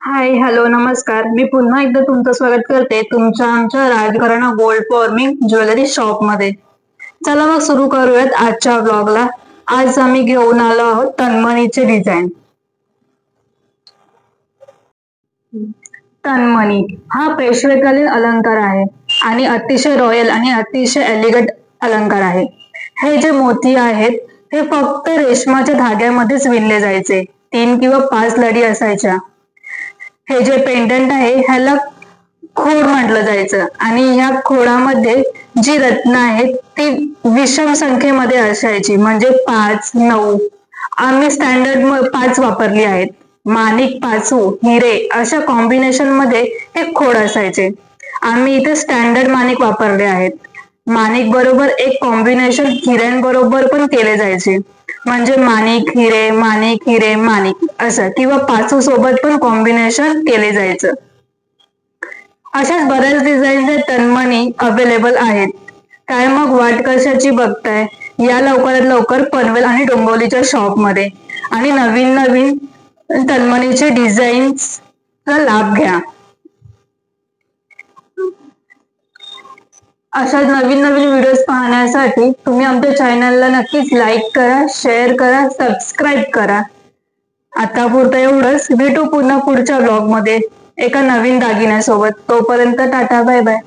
Hi hello नमस्कार. मी पुन्हा एकदा तुमचं स्वागत करते तुमच्या आमच्या Rajgharana gold forming jewellery shop मध्ये. चला मग सुरू करूयात आजच्या ब्लॉगला. आज आम्ही घेऊन आलो आहोत तन्मणीचे डिझाईन. तन्मणी हा पेशवेकालीन अलंकार आहे आणि अतिशय रॉयल आणि अतिशय एलिगंट अलंकार आहे. हे जे मोती आहेत ते फक्त रेशमाच्या धाग्यामध्येच विणले जायचे. 3 किंवा 5 लढी असायच्या. हे जे पेंडंट आहे ह्याला खोड म्हटलं जायचं आणि ह्या खोडामध्ये जी रत्न आहेत ती विषम संख्येमध्ये असायची, म्हणजे 5, 9. आम्ही स्टँडर्ड 5 वापरली आहेत. माणिक, पाचू, हिरे अशा कॉम्बिनेशन मध्ये हे खोड असायचे. आम्ही इथे स्टँडर्ड माणिक वापरले आहेत. माणिक बरोबर एक कॉम्बिनेशन हिऱ्यांबरोबर पण केले जायचे, म्हणजे माणिक हिरे माणिक असं, किंवा पाचू सोबत पण कॉम्बिनेशन केले जायचं. अशाच बऱ्याच डिझाईनचे तन्मणी अवेलेबल आहेत. काय मग वाट कशाची बघताय? या लवकरात लवकर पनवेल आणि डोंबिवलीच्या शॉप मध्ये आणि नवीन नवीन तन्मणीचे डिझाईन्सचा लाभ घ्या. अशा नवीन नवीन व्हिडिओज पाहण्यासाठी तुम्ही आमच्या चॅनलला नक्कीच लाईक करा, शेअर करा, सबस्क्राईब करा. आता पुरतं एवढंच. भेटू पुन्हा पुढच्या ब्लॉग मध्ये एका नवीन दागिन्यासोबत. तोपर्यंत टाटा बाय बाय.